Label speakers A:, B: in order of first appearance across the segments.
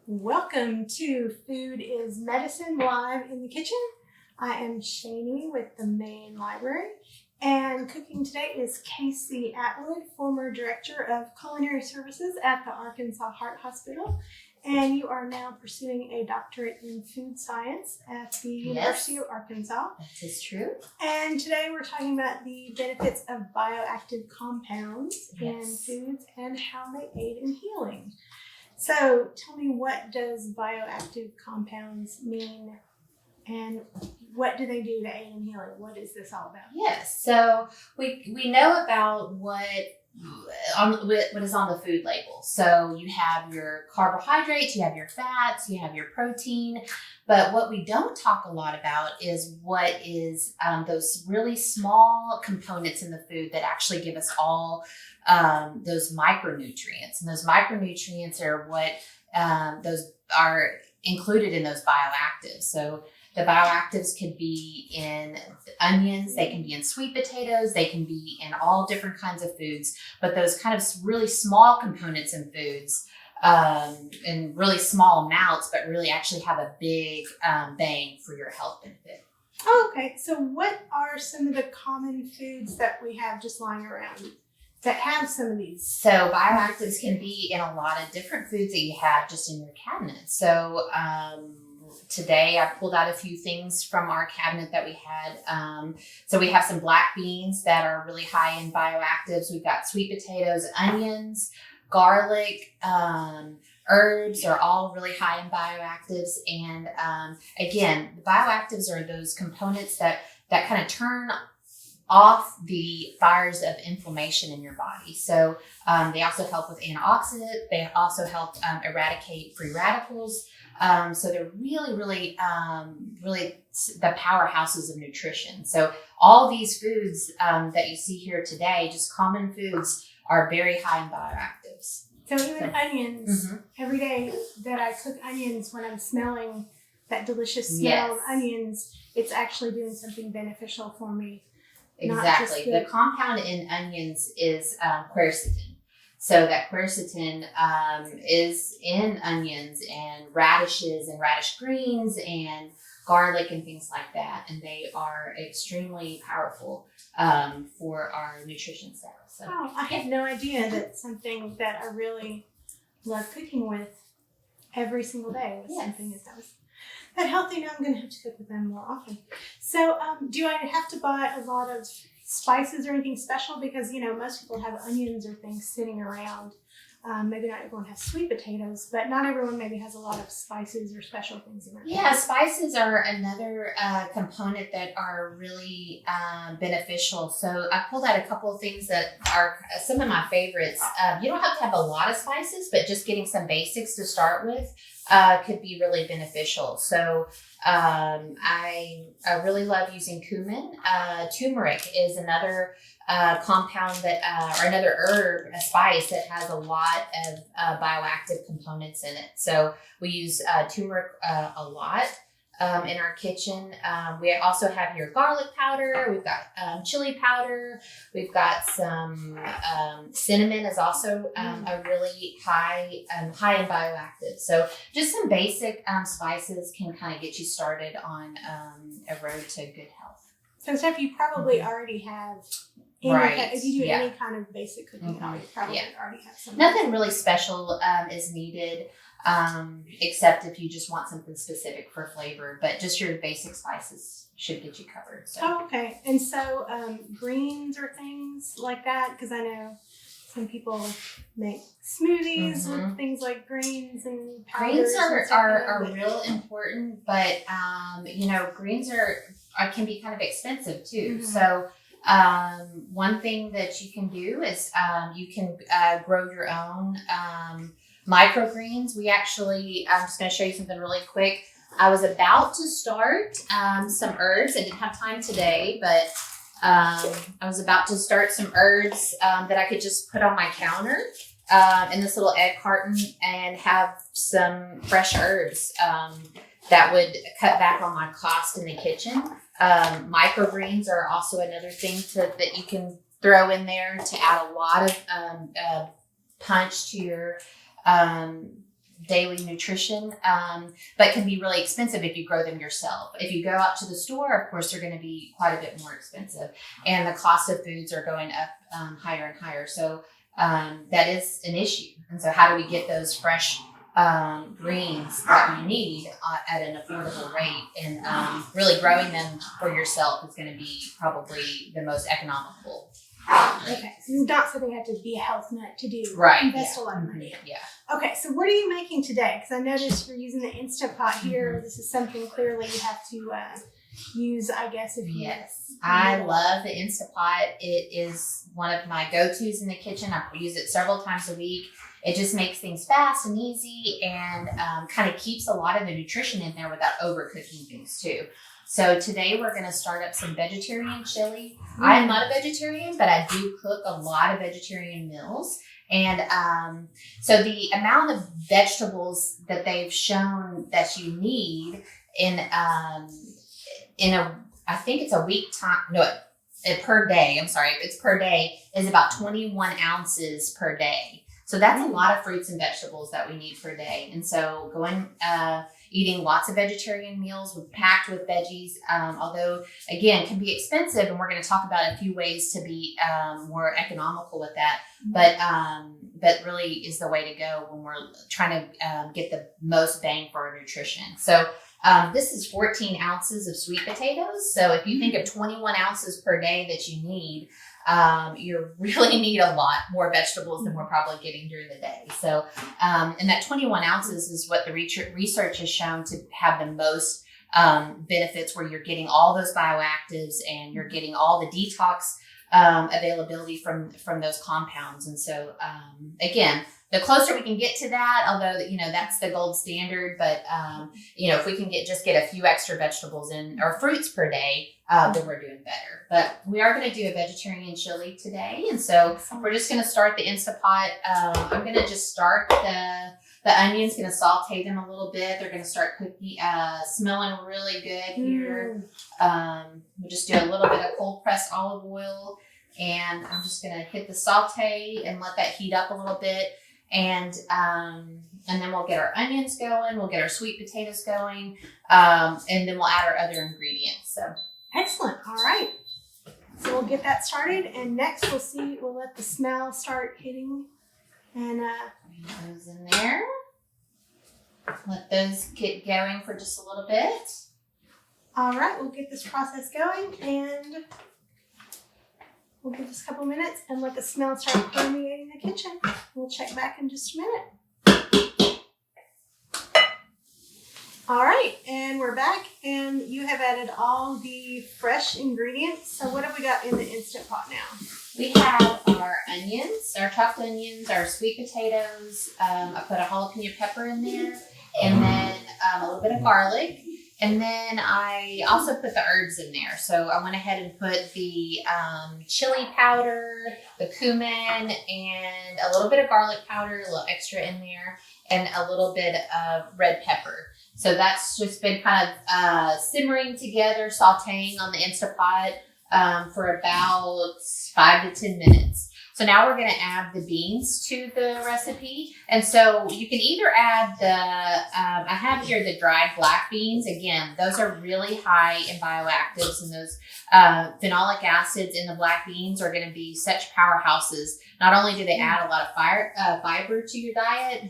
A: Welcome to Food is Medicine Live in the Kitchen. I am Shani with the main library, and cooking today is Casey Atwood, former Director of Culinary Services at the Arkansas Heart Hospital, and you are now pursuing a doctorate in food science at the University of Arkansas.
B: That is true.
A: And today we're talking about the benefits of bioactive compounds in foods and how they aid in healing. So tell me, what does bioactive compounds mean and what do they do to aid in healing? What is this all about?
B: Yes, so we know about what is on the food label. So you have your carbohydrates, you have your fats, you have your protein, but what we don't talk a lot about is what is those really small components in the food that actually give us all those micronutrients. And those micronutrients are what those are included in those bioactives. So the bioactives could be in onions, they can be in sweet potatoes, they can be in all different kinds of foods, but those kind of really small components in foods in really small amounts, but really actually have a big bang for your health benefit.
A: Oh, okay. So what are some of the common foods that we have just lying around that have some of these?
B: So bioactives can be in a lot of different foods that you have just in your cabinet. So today I pulled out a few things from our cabinet that we had. So we have some black beans that are really high in bioactives. We've got sweet potatoes, onions, garlic, herbs are all really high in bioactives. And again, the bioactives are those components that kind of turn off the fires of inflammation in your body. So they also help with antioxidants. They also help eradicate free radicals. So they're really the powerhouses of nutrition. So all these foods that you see here today, just common foods, are very high in bioactives.
A: So even onions, every day that I cook onions, when I'm smelling that delicious smell of onions, it's actually doing something beneficial for me.
B: Exactly. The compound in onions is quercetin. So that quercetin is in onions and radishes and radish greens and garlic and things like that. And they are extremely powerful for our nutrition status. So,
A: I had no idea that something that I really love cooking with every single day was something that healthy. Now I'm going to have to cook with them more often. So do I have to buy a lot of spices or anything special? Because, most people have onions or things sitting around. Maybe not everyone has sweet potatoes, but not everyone maybe has a lot of spices or special things in their
B: Yeah, spices are another component that are really beneficial. So I pulled out a couple of things that are some of my favorites. You don't have to have a lot of spices, but just getting some basics to start with could be really beneficial. So I really love using cumin. Turmeric is another compound that, or another herb, a spice that has a lot of bioactive components in it. So we use turmeric a lot in our kitchen. We also have here garlic powder. We've got chili powder. We've got some cinnamon is also a really high in bioactive. So just some basic spices can kind of get you started on a road to good health.
A: So stuff you probably already have. If you do any kind of basic cooking at all, you probably already have some.
B: Nothing really special is needed, except if you just want something specific for flavor. But just your basic spices should get you covered. So.
A: Oh, okay. And so greens or things like that, because I know some people make smoothies with things like greens and powders.
B: Greens are real important, but greens can be kind of expensive too. So. One thing that you can do is you can grow your own microgreens. We actually, I'm just going to show you something really quick. I was about to start some herbs. I didn't have time today, but I was about to start some herbs that I could just put on my counter in this little egg carton and have some fresh herbs that would cut back on my cost in the kitchen. Microgreens are also another thing that you can throw in there to add a lot of punch to your daily nutrition, but can be really expensive if you grow them yourself. If you go out to the store, of course, they're going to be quite a bit more expensive, and the cost of foods are going up higher and higher. So that is an issue. And so how do we get those fresh greens that we need at an affordable rate? And really growing them for yourself is going to be probably the most economical.
A: Okay, so it's not something you have to be a health nut to do.
B: Right.
A: Invest a lot of money.
B: Yeah.
A: Okay, so what are you making today? Because I noticed you're using the Instapot here. This is something clearly you have to use, I guess, if you.
B: Yes, I love the Instapot. It is one of my go-tos in the kitchen. I use it several times a week. It just makes things fast and easy, and kind of keeps a lot of the nutrition in there without overcooking things too. So today we're going to start up some vegetarian chili. I am not a vegetarian, but I do cook a lot of vegetarian meals. And so the amount of vegetables that they've shown that you need in I think it's a week time, per day, I'm sorry, it's per day, is about 21 ounces per day. So that's a lot of fruits and vegetables that we need per day. And so eating lots of vegetarian meals packed with veggies, although again, can be expensive. And we're going to talk about a few ways to be more economical with that. But really is the way to go when we're trying to get the most bang for our nutrition. So this is 14 ounces of sweet potatoes. So if you think of 21 ounces per day that you need, you really need a lot more vegetables than we're probably getting during the day. So, and that 21 ounces is what the research has shown to have the most benefits, where you're getting all those bioactives and you're getting all the detox availability from those compounds. And so, again, the closer we can get to that, although, that's the gold standard, but, if we can just get a few extra vegetables or fruits per day, then we're doing better. But we are going to do a vegetarian chili today. And so we're just going to start the Instapot. I'm going to just start the onions, going to saute them a little bit. They're going to start cooking, smelling really good here. We'll just do a little bit of cold pressed olive oil, and I'm just going to hit the saute and let that heat up a little bit. And then we'll get our onions going. We'll get our sweet potatoes going. And then we'll add our other ingredients. So
A: excellent. All right. So we'll get that started. And next we'll let the smell start hitting. And
B: bring those in there. Let those get going for just a little bit.
A: All right. We'll get this process going, and we'll give this a couple minutes and let the smell start permeating the kitchen. We'll check back in just a minute. All right, and we're back, and you have added all the fresh ingredients. So what have we got in the Instant Pot now?
B: We have our onions, our chopped onions, our sweet potatoes. I put a jalapeno pepper in there, and then a little bit of garlic. And then I also put the herbs in there. So I went ahead and put the chili powder, the cumin, and a little bit of garlic powder, a little extra in there, and a little bit of red pepper. So that's just been kind of simmering together, sauteing on the Instapot for about 5 to 10 minutes. So now we're going to add the beans to the recipe. And so you can either add I have here the dried black beans. Again, those are really high in bioactives, and those phenolic acids in the black beans are going to be such powerhouses. Not only do they add a lot of fiber to your diet,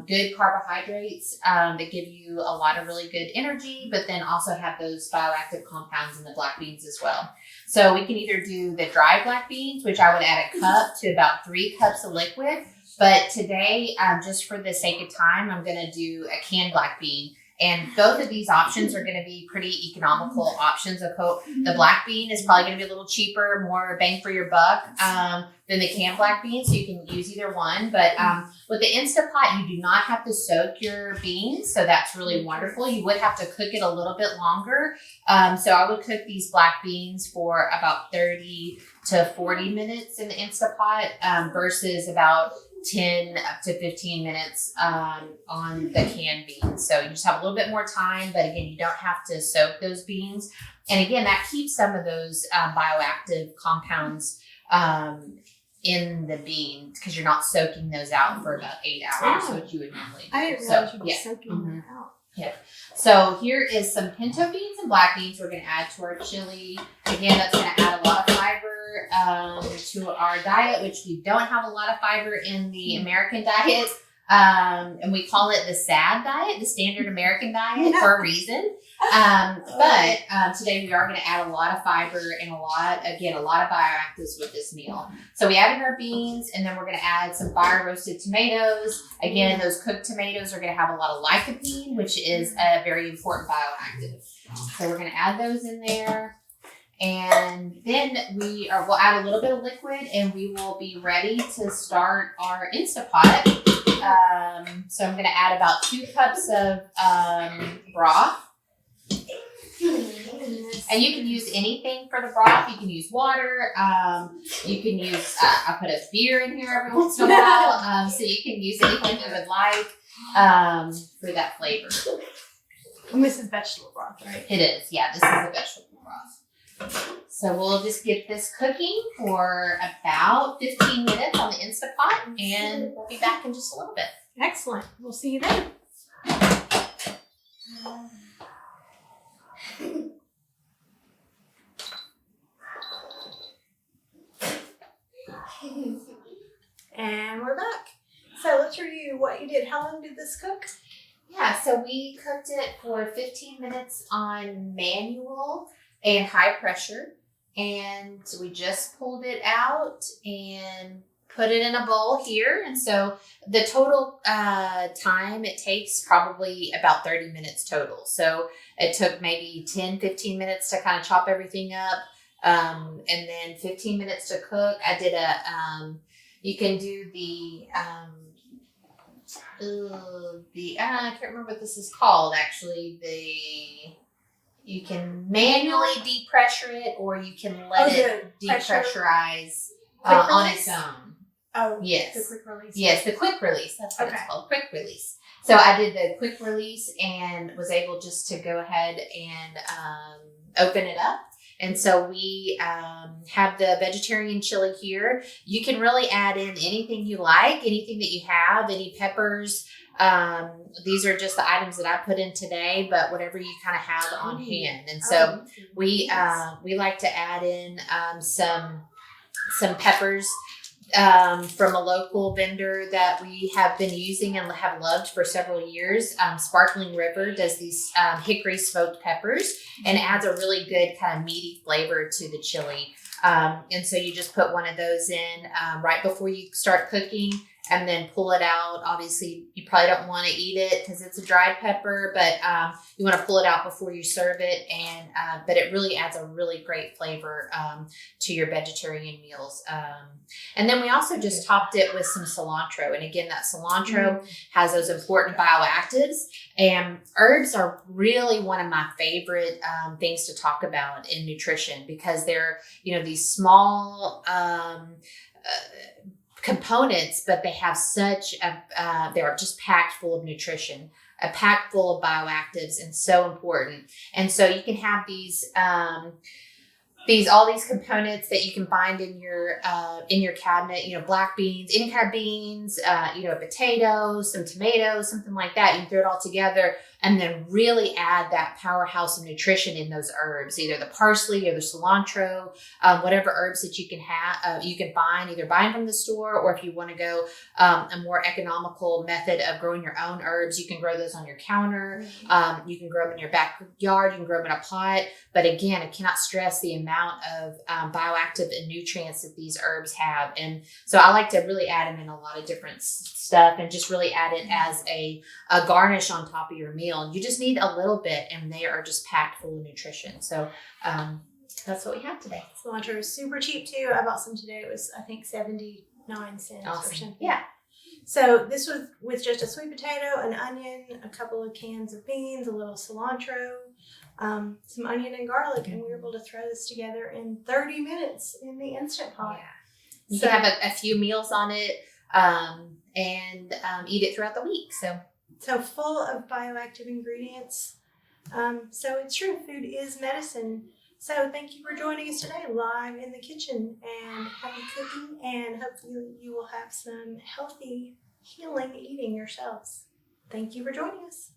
B: good carbohydrates that give you a lot of really good energy, but then also have those bioactive compounds in the black beans as well. So we can either do the dry black beans, which I would add a cup to about 3 cups of liquid. But today, just for the sake of time, I'm going to do a canned black bean. And both of these options are going to be pretty economical options. The black bean is probably going to be a little cheaper, more bang for your buck than the canned black bean. So you can use either one. But with the Instapot, you do not have to soak your beans. So that's really wonderful. You would have to cook it a little bit longer. So I would cook these black beans for about 30 to 40 minutes in the Instapot versus about 10 up to 15 minutes on the canned beans. So you just have a little bit more time, but again, you don't have to soak those beans. And again, that keeps some of those bioactive compounds in the beans because you're not soaking those out for about 8 hours, which you would normally do.
A: I didn't realize you were soaking them out.
B: Yeah. So here is some pinto beans and black beans we're going to add to our chili. Again, that's going to add a lot of fiber to our diet, which we don't have a lot of fiber in the American diet. And we call it the SAD diet, the standard American diet, for a reason. But today we are going to add a lot of fiber and a lot of bioactives with this meal. So we added our beans, and then we're going to add some fire roasted tomatoes. Again, those cooked tomatoes are going to have a lot of lycopene, which is a very important bioactive. So we're going to add those in there. And then we'll add a little bit of liquid, and we will be ready to start our Instapot. So I'm going to add about 2 cups of broth. And you can use anything for the broth. You can use water. You can use, I put a beer in here every once in a while. So you can use anything you would like for that flavor.
A: And this is vegetable broth, right?
B: It is. Yeah, this is a vegetable broth. So we'll just get this cooking for about 15 minutes on the Instapot, and we'll be back in just a little bit.
A: Excellent. We'll see you then. And we're back. So let's review what you did. How long did this cook?
B: Yeah, so we cooked it for 15 minutes on manual and high pressure. And we just pulled it out and put it in a bowl here. And so the total time it takes probably about 30 minutes total. So it took maybe 10, 15 minutes to kind of chop everything up. And then 15 minutes to cook. I did you can do I can't remember what this is called actually. You can manually depressure it, or you can let it depressurize on its own.
A: Oh,
B: yes.
A: The quick release.
B: Yes, the quick release. That's what it's called, quick release. So I did the quick release and was able just to go ahead and open it up. And so we have the vegetarian chili here. You can really add in anything you like, anything that you have, any peppers. These are just the items that I put in today, but whatever you kind of have on hand. And so we like to add in some peppers from a local vendor that we have been using and have loved for several years. Sparkling River does these hickory smoked peppers and adds a really good kind of meaty flavor to the chili. And so you just put one of those in right before you start cooking, and then pull it out. Obviously, you probably don't want to eat it because it's a dried pepper, but you want to pull it out before you serve it. And but it really adds a really great flavor to your vegetarian meals. And then we also just topped it with some cilantro. And again, that cilantro has those important bioactives. And herbs are really one of my favorite things to talk about in nutrition, because they're, these small components, but they have such they are just packed full of nutrition, packed full of bioactives, and so important. And so you can have all these components that you can find in your cabinet, black beans, any kind of beans, potatoes, some tomatoes, something like that. You can throw it all together and then really add that powerhouse of nutrition in those herbs, either the parsley or the cilantro, whatever herbs that you can have, you can find, either buying from the store, or if you want to go a more economical method of growing your own herbs, you can grow those on your counter. You can grow them in your backyard. You can grow them in a pot. But again, I cannot stress the amount of bioactive and nutrients that these herbs have. And so I like to really add them in a lot of different stuff and just really add it as a garnish on top of your meal. And you just need a little bit, and they are just packed full of nutrition. So that's what we have today.
A: Cilantro is super cheap too. I bought some today. It was, I think, 79 cents or something.
B: Yeah.
A: So this was with just a sweet potato, an onion, a couple of cans of beans, a little cilantro, some onion and garlic, and we were able to throw this together in 30 minutes in the Instant Pot.
B: Yeah. You can have a few meals on it and eat it throughout the week. So
A: full of bioactive ingredients. So it's true, food is medicine. So thank you for joining us today live in the kitchen, and happy cooking, and hopefully you will have some healthy, healing eating yourselves. Thank you for joining us.